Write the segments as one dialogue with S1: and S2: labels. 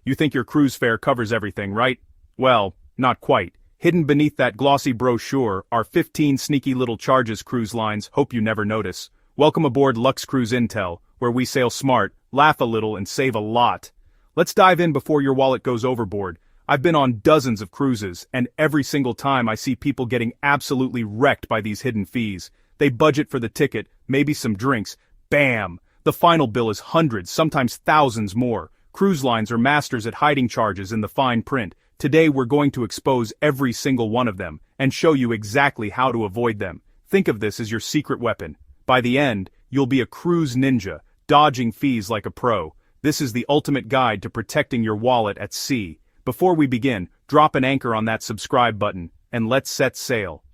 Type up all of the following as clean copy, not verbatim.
S1: You think your cruise fare covers everything, right? Well, not quite. Hidden beneath that glossy brochure are 15 sneaky little charges cruise lines hope you never notice. Welcome aboard Lux Cruise Intel, where we sail smart, laugh a little and save a lot. Let's dive in before your wallet goes overboard. I've been on dozens of cruises, and every single time I see people getting absolutely wrecked by these hidden fees. They budget for the ticket, maybe some drinks. Bam! The final bill is hundreds, sometimes thousands more. Cruise lines are masters at hiding charges in the fine print. Today we're going to expose every single one of them, and show you exactly how to avoid them. Think of this as your secret weapon. By the end, you'll be a cruise ninja, dodging fees like a pro. This is the ultimate guide to protecting your wallet at sea. Before we begin, drop an anchor on that subscribe button, and let's set sail.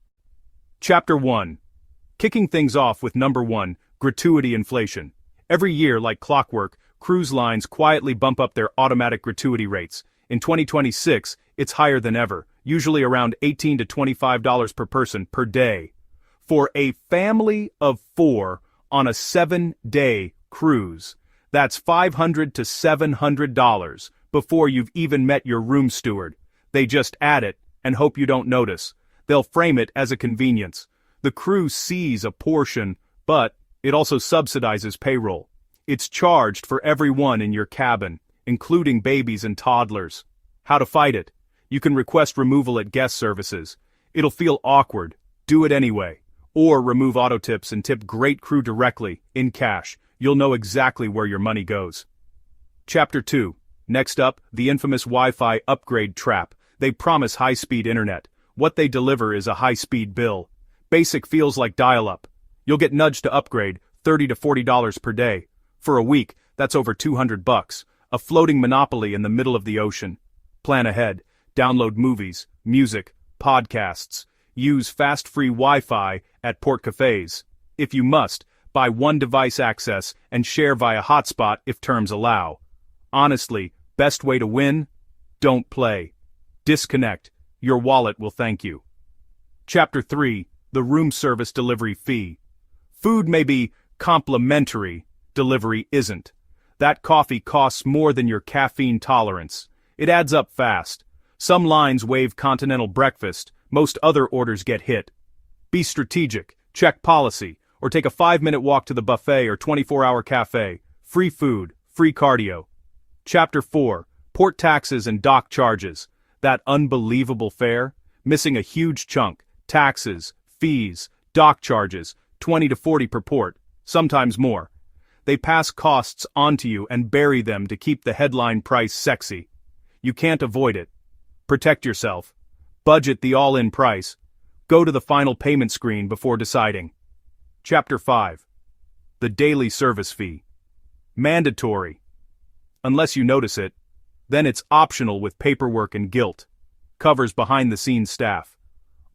S1: Chapter 1. Kicking things off with number 1, gratuity inflation. Every year, like clockwork, cruise lines quietly bump up their automatic gratuity rates. In 2026, it's higher than ever, usually around $18 to $25 per person per day. For a family of 4 on a 7-day cruise, that's $500 to $700 before you've even met your room steward. They just add it and hope you don't notice. They'll frame it as a convenience. The crew sees a portion, but it also subsidizes payroll. It's charged for everyone in your cabin, including babies and toddlers. How to fight it? You can request removal at guest services. It'll feel awkward. Do it anyway. Or remove auto tips and tip great crew directly, in cash. You'll know exactly where your money goes. Chapter 2. Next up, the infamous Wi-Fi upgrade trap. They promise high-speed internet. What they deliver is a high-speed bill. Basic feels like dial-up. You'll get nudged to upgrade, $30 to $40 per day. For a week, that's over $200. A floating monopoly in the middle of the ocean. Plan ahead. Download movies, music, podcasts. Use fast free Wi-Fi at port cafes. If you must, buy one device access and share via hotspot if terms allow. Honestly, best way to win? Don't play. Disconnect. Your wallet will thank you. Chapter 3. The room service delivery fee. Food may be complimentary, delivery isn't. That coffee costs more than your caffeine tolerance. It adds up fast. Some lines waive continental breakfast, most other orders get hit. Be strategic, check policy, or take a 5-minute walk to the buffet or 24-hour cafe. Free food, free cardio. Chapter 4. Port taxes and dock charges. That unbelievable fare? Missing a huge chunk. Taxes, fees, dock charges, 20 to 40 per port, sometimes more. They pass costs onto you and bury them to keep the headline price sexy. You can't avoid it. Protect yourself. Budget the all-in price. Go to the final payment screen before deciding. Chapter 5. The daily service fee. Mandatory. Unless you notice it, then it's optional with paperwork and guilt. Covers behind-the-scenes staff.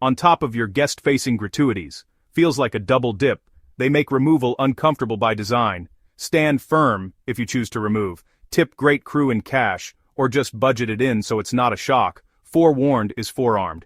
S1: On top of your guest-facing gratuities. Feels like a double dip. They make removal uncomfortable by design. Stand firm if you choose to remove. Tip great crew in cash, or just budget it in so it's not a shock. Forewarned is forearmed.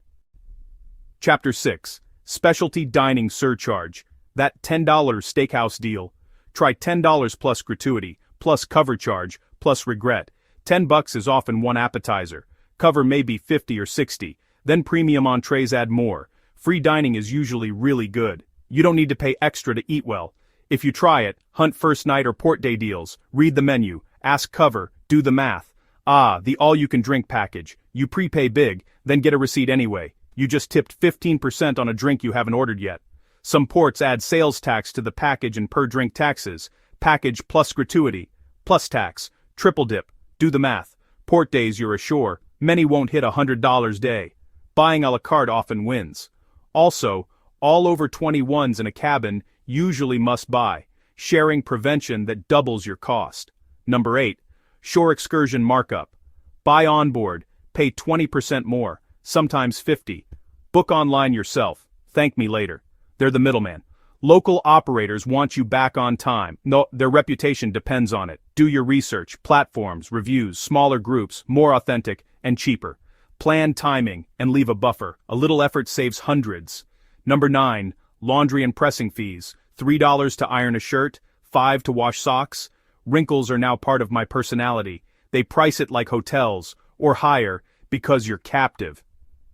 S1: Chapter 6. Specialty dining surcharge. That $10 steakhouse deal. Try $10 plus gratuity, plus cover charge, plus regret. $10 is often one appetizer. Cover may be 50 or 60. Then premium entrees add more. Free dining is usually really good. You don't need to pay extra to eat well. If you try it, hunt first night or port day deals. Read the menu. Ask cover. Do the math. The all-you-can-drink package. You prepay big, then get a receipt anyway. You just tipped 15% on a drink you haven't ordered yet. Some ports add sales tax to the package and per-drink taxes. Package plus gratuity. Plus tax. Triple dip. Do the math. Port days you're ashore. Many won't hit $100 day. Buying a la carte often wins. Also, all over 21s in a cabin usually must buy. Sharing prevention that doubles your cost. Number 8. Shore excursion markup. Buy on board. Pay 20% more. Sometimes 50. Book online yourself. Thank me later. They're the middleman. Local operators want you back on time. No, their reputation depends on it. Do your research. Platforms, reviews, smaller groups, more authentic, and cheaper. Plan timing and leave a buffer. A little effort saves hundreds. Number 9. Laundry and pressing fees. $3 to iron a shirt, $5 to wash socks. Wrinkles are now part of my personality. They price it like hotels, or higher, because you're captive.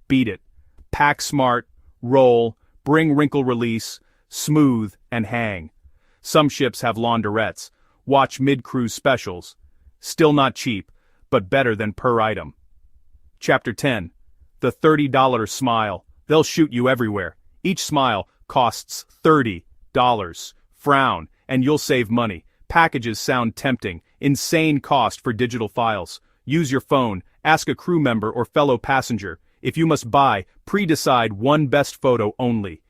S1: Beat it. Pack smart, roll, bring wrinkle release, smooth, and hang. Some ships have launderettes. Watch mid-cruise specials. Still not cheap, but better than per item. Chapter 10. The $30 smile. They'll shoot you everywhere. Each smile costs $30. Frown, and you'll save money. Packages sound tempting. Insane cost for digital files. Use your phone. Ask a crew member or fellow passenger. If you must buy, pre-decide one best photo only.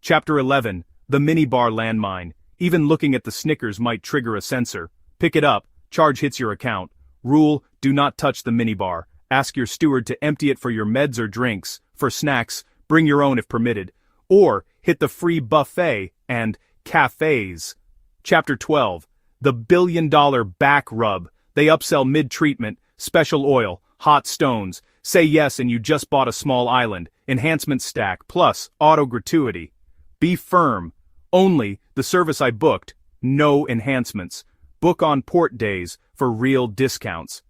S1: Chapter 11. The minibar landmine. Even looking at the Snickers might trigger a sensor. Pick it up. Charge hits your account. Rule: do not touch the minibar. Ask your steward to empty it for your meds or drinks. For snacks, bring your own if permitted. Or hit the free buffet and cafes. Chapter 12. The billion-dollar back rub. They upsell mid-treatment, special oil, hot stones. Say yes and you just bought a small island. Enhancement stack plus auto gratuity. Be firm. Only the service I booked. No enhancements. Book on port days for real discounts.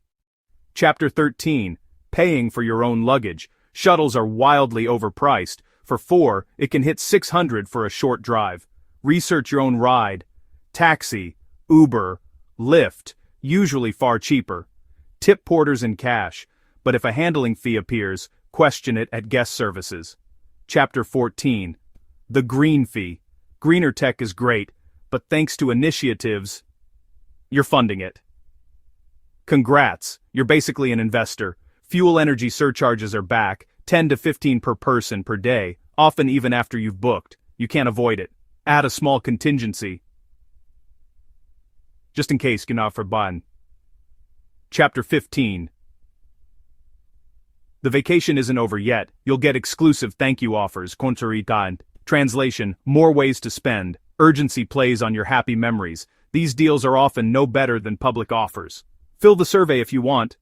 S1: Chapter 13. Paying for your own luggage. Shuttles are wildly overpriced. For 4, it can hit $600 for a short drive. Research your own ride. Taxi, Uber, Lyft, usually far cheaper. Tip porters in cash, but if a handling fee appears, question it at guest services. Chapter 14. The green fee. Greener tech is great, but thanks to initiatives, you're funding it. Congrats, you're basically an investor. Fuel energy surcharges are back, 10 to 15 per person per day, often even after you've booked. You can't avoid it. Add a small contingency. Just in case you're not forbidden. Chapter 15. The vacation isn't over yet. You'll get exclusive thank you offers. Kontoritan. Translation: more ways to spend. Urgency plays on your happy memories. These deals are often no better than public offers. Fill the survey if you want.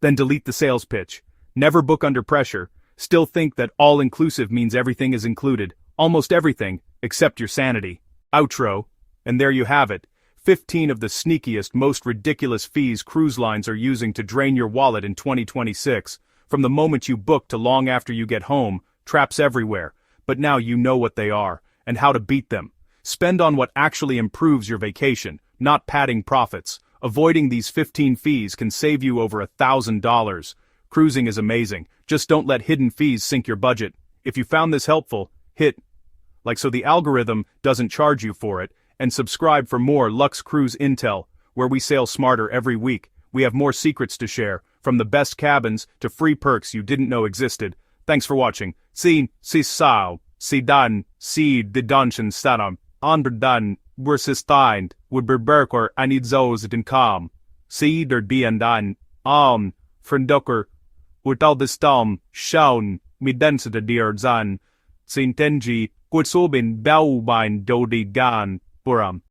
S1: Then delete the sales pitch. Never book under pressure. Still think that all-inclusive means everything is included. Almost everything, except your sanity. Outro. And there you have it. 15 of the sneakiest, most ridiculous fees cruise lines are using to drain your wallet in 2026. From the moment you book to long after you get home, traps everywhere. But now you know what they are, and how to beat them. Spend on what actually improves your vacation, not padding profits. Avoiding these 15 fees can save you over $1,000. Cruising is amazing, just don't let hidden fees sink your budget. If you found this helpful, hit like so the algorithm doesn't charge you for it, and subscribe for more Lux Cruise Intel, where we sail smarter every week. We have more secrets to share, from the best cabins to free perks you didn't know existed. Thanks for watching. Si sao, si dan, si de dungeon statum, onderdan, versus thind, would berberker I need those den calm. Si der dan, friendoker, without the storm, schauen, mi density dear zan, sintenji, Quitsobin Baubein Dodi Gan, Buram.